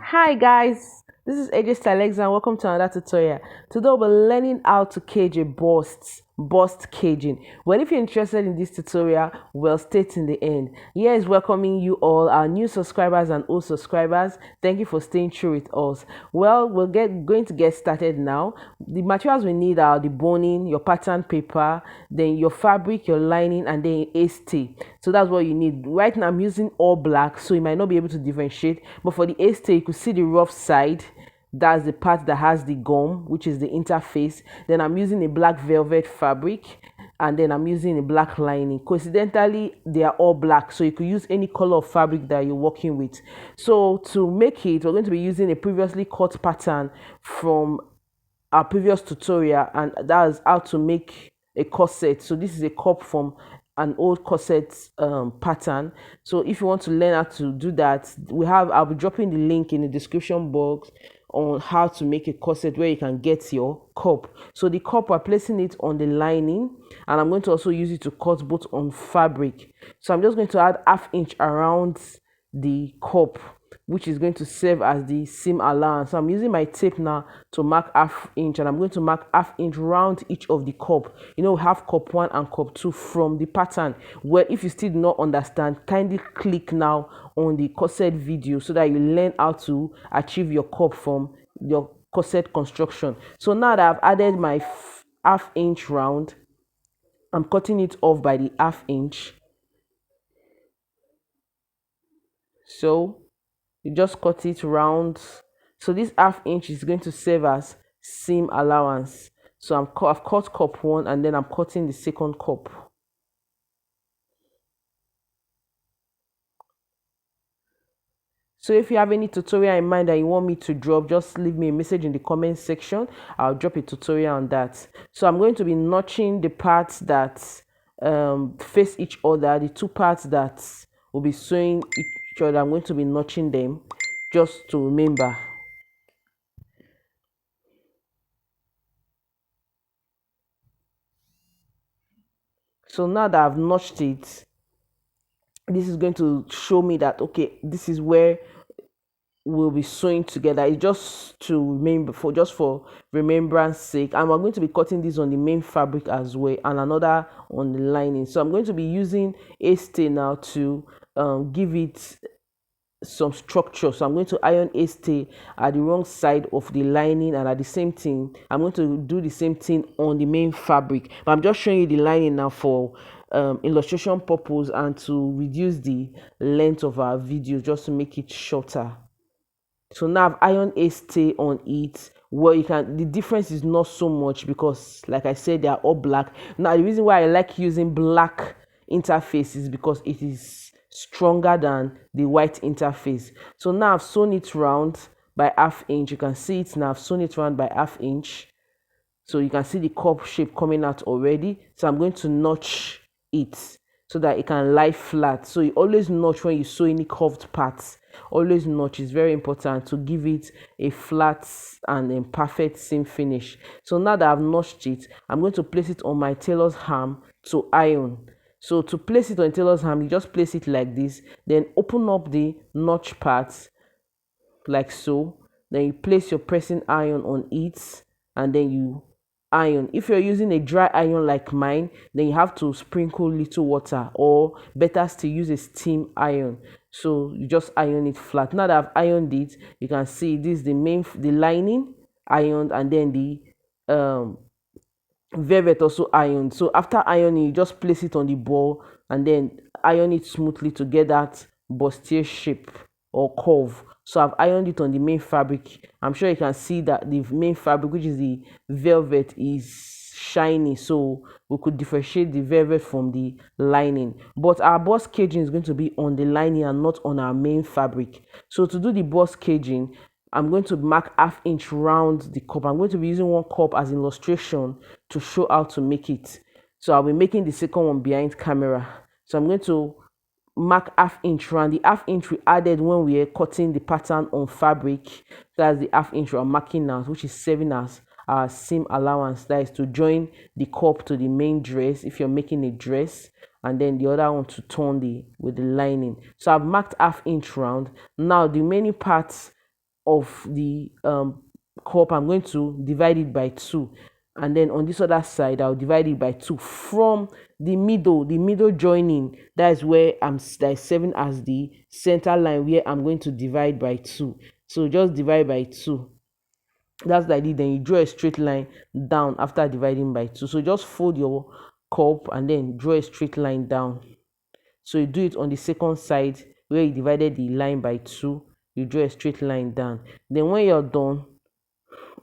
Hi guys, this is HeyJay Stylexio and welcome to another tutorial. Today we'll be learning how to cage a bust caging. Well, if you're interested in this tutorial, well, stay till the end. Here is welcoming you all, our new subscribers and old subscribers. Thank you for staying true with us. Well, going to get started now. The materials we need are the boning, your pattern paper, then your fabric, your lining, and then HT. So that's what you need. Right now I'm using all black, so you might not be able to differentiate, but for the HT you could see the rough side. That's the part that has the gum, which is the interface. Then I'm using a black velvet fabric, and then I'm using a black lining. Coincidentally, they are all black, so you could use any color of fabric that you're working with. So to make it, we're going to be using a previously cut pattern from our previous tutorial, and that is how to make a corset. So this is a cup from an old corset pattern. So if you want to learn how to do that, I'll be dropping the link in the description box on how to make a corset where you can get your cup. So the cup, we're placing it on the lining, and I'm going to also use it to cut both on fabric. So I'm just going to add ½ inch around the cup, which is going to serve as the seam allowance. So I'm using my tape now to mark ½ inch, and I'm going to mark ½ inch round each of the cup. We have cup 1 and cup 2 from the pattern. Well, if you still do not understand, kindly click now on the corset video so that you learn how to achieve your cup from your corset construction. So now that I've added my ½ inch round, I'm cutting it off by the ½ inch. So you just cut it round. So this ½ inch is going to serve as seam allowance. So I've cut cup 1, and then I'm cutting the second cup. So if you have any tutorial in mind that you want me to drop, just leave me a message in the comment section. I'll drop a tutorial on that. So I'm going to be notching the parts that face each other, the two parts that will be sewing each other. I'm going to be notching them just to remember. So now that I've notched it, this is going to show me that, okay, this is where we'll be sewing together. It's just to remember, for remembrance sake. And we're going to be cutting this on the main fabric as well, and another on the lining. So I'm going to be using HT now to give it some structure. So I'm going to iron HT at the wrong side of the lining, and at the same thing I'm going to do the same thing on the main fabric, but I'm just showing you the lining now for illustration purpose and to reduce the length of our video, just to make it shorter. So now I've ironed HT on it. Well, the difference is not so much because, like I said, they are all black. Now the reason why I like using black interface is because it is stronger than the white interface. So now I've sewn it round by ½ inch. You can see it now. I've sewn it round by ½ inch. So you can see the cup shape coming out already. So I'm going to notch it so that it can lie flat. So you always notch when you sew any curved parts. Always notch. Is very important to give it a flat and perfect seam finish. So now that I've notched it, I'm going to place it on my tailor's arm to iron. So to place it on tailor's arm, you just place it like this, then open up the notch parts like so. Then you place your pressing iron on it, and then you iron. If you're using a dry iron like mine, then you have to sprinkle little water, or better still, use a steam iron. So you just iron it flat. Now that I've ironed it, you can see this is the lining ironed, and then the velvet also ironed. So after ironing, you just place it on the ball and then iron it smoothly to get that bustier shape or curve. So I've ironed it on the main fabric. I'm sure you can see that the main fabric, which is the velvet, is shiny, so we could differentiate the velvet from the lining. But our bust caging is going to be on the lining and not on our main fabric. So to do the bust caging, I'm going to mark ½ inch round the cup. I'm going to be using one cup as illustration to show how to make it. So I'll be making the second one behind camera. So I'm going to mark ½ inch round. The ½ inch we added when we were cutting the pattern on fabric. That's the ½ inch we're marking now, which is serving as our seam allowance. That is to join the cup to the main dress if you're making a dress, and then the other one to turn with the lining. So I've marked ½ inch round. Now the remaining parts of the cup, I'm going to divide it by 2, and then on this other side I'll divide it by 2 from the middle joining. That is where that is serving as the center line, where I'm going to divide by 2. So just divide by 2. That's like it. Then you draw a straight line down after dividing by 2. So just fold your cup and then draw a straight line down. So you do it on the second side where you divided the line by 2. You draw a straight line down. Then when you're done,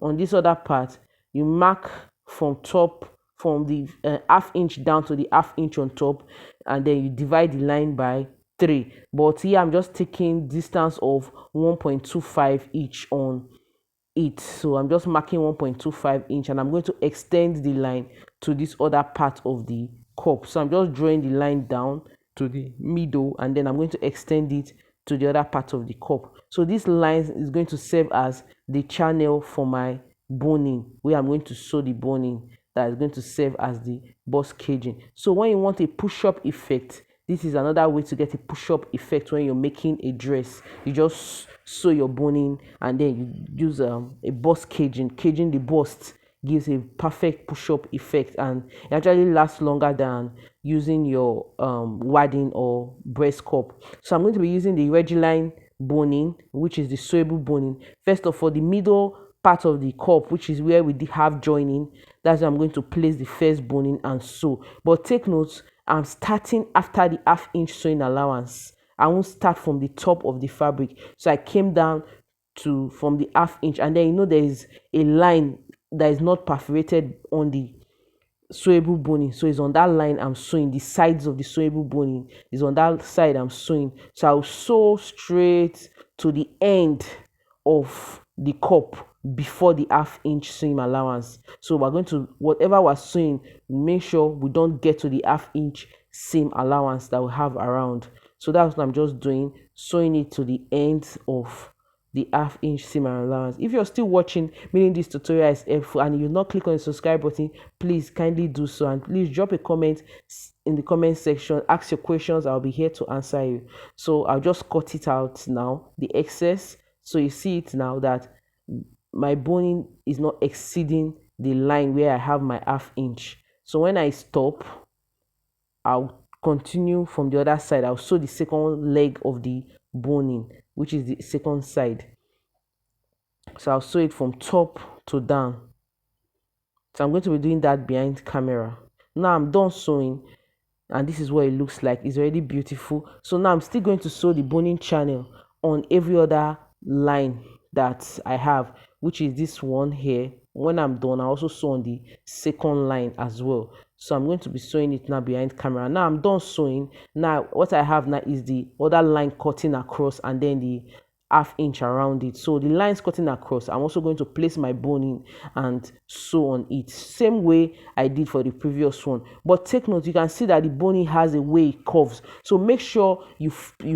on this other part, you mark from top, from the half inch down to the half inch on top, and then you divide the line by 3. But here I'm just taking distance of 1.25 each on it. So I'm just marking 1.25 inch, and I'm going to extend the line to this other part of the cup. So I'm just drawing the line down to the middle, and then I'm going to extend it to the other part of the cup. So this line is going to serve as the channel for my boning, where I'm going to sew the boning that is going to serve as the bust caging. So when you want a push-up effect, this is another way to get a push-up effect. When you're making a dress, you just sew your boning and then you use a bust caging the bust gives a perfect push-up effect, and it actually lasts longer than using your wadding or breast cup. So I'm going to be using the Reggiline boning, which is the sewable boning. First of all, the middle part of the cup, which is where we have joining, that's where I'm going to place the first boning and sew. But take note, I'm starting after the half inch sewing allowance. I won't start from the top of the fabric. So I came down to from the half inch, and then there is a line that is not perforated on the sewable boning. So it's on that line I'm sewing. The sides of the sewable boning is on that side I'm sewing. So I'll sew straight to the end of the cup before the half inch seam allowance. So we're going to, whatever we're sewing, make sure we don't get to the half inch seam allowance that we have around. So that's what I'm just doing, sewing it to the end of the half inch seam allowance. If you're still watching, meaning this tutorial is helpful, and you've not clicked on the subscribe button, please kindly do so, and please drop a comment in the comment section. Ask your questions, I'll be here to answer you. So I'll just cut it out now, the excess. So you see it now that my boning is not exceeding the line where I have my half inch. So when I stop, I'll continue from the other side. I'll sew the second leg of the boning, which is the second side. So I'll sew it from top to down. So I'm going to be doing that behind camera. Now I'm done sewing, and this is what it looks like. It's already beautiful. So now I'm still going to sew the boning channel on every other line that I have, which is this one here. When I'm done, I also sew on the second line as well. So I'm going to be sewing it now behind camera. Now I'm done sewing. Now what I have now is the other line cutting across, and then the half inch around it. So the lines cutting across, I'm also going to place my boning and sew on it, same way I did for the previous one. But take note, you can see that the boning has a way it curves, so make sure you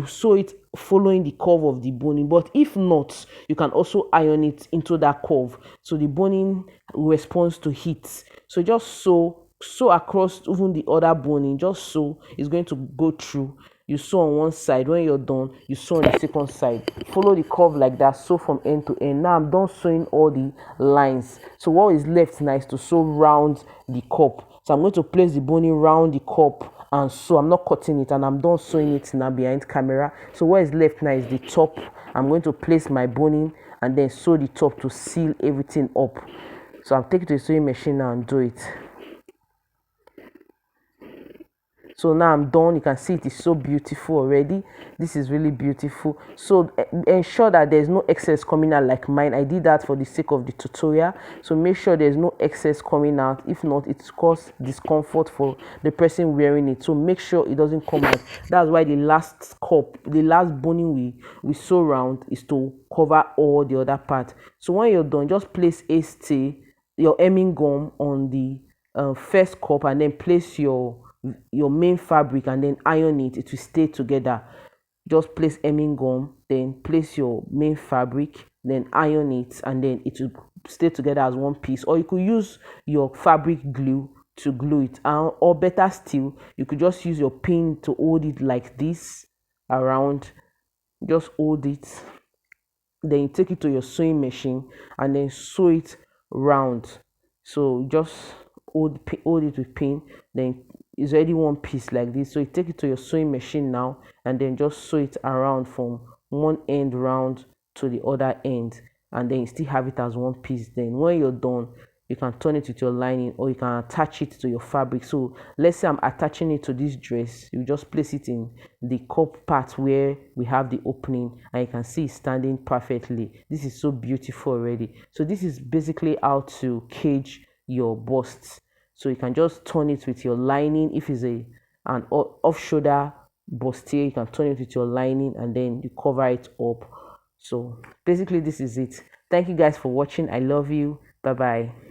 sew it following the curve of the boning. But if not, you can also iron it into that curve, so the boning responds to heat. So just sew across even the other boning. Just sew, it's going to go through. You sew on one side. When you're done, you sew on the second side. Follow the curve like that, sew from end to end. Now I'm done sewing all the lines. So what is left now is to sew round the cup. So I'm going to place the boning round the cup and sew. I'm not cutting it, and I'm done sewing it now behind camera. So what is left now is the top. I'm going to place my boning and then sew the top to seal everything up. So I'll take it to the sewing machine now and do it. So now I'm done. You can see it is so beautiful already. This is really beautiful. So ensure that there's no excess coming out like mine. I did that for the sake of the tutorial. So make sure there's no excess coming out. If not, it's cause discomfort for the person wearing it. So make sure it doesn't come out. That's why the last cup, the last boning we sew round is to cover all the other part. So when you're done, just place your hemming gum on the first cup, and then place your main fabric and then iron it. It will stay together. Just place hemming gum, then place your main fabric, then iron it, and then it will stay together as one piece. Or you could use your fabric glue to glue it, or better still, you could just use your pin to hold it like this around. Just hold it then you take it to your sewing machine and then sew it round. So just hold it with pin, then it's already one piece like this. So you take it to your sewing machine now and then just sew it around from one end round to the other end, and then you still have it as one piece. Then when you're done, you can turn it with your lining, or you can attach it to your fabric. So let's say I'm attaching it to this dress, you just place it in the cup part where we have the opening, and you can see it standing perfectly. This is so beautiful already. So this is basically how to cage your bust. So you can just turn it with your lining. If it's an off shoulder bustier, you can turn it with your lining and then you cover it up. So basically this is it. Thank you guys for watching. I love you. Bye bye.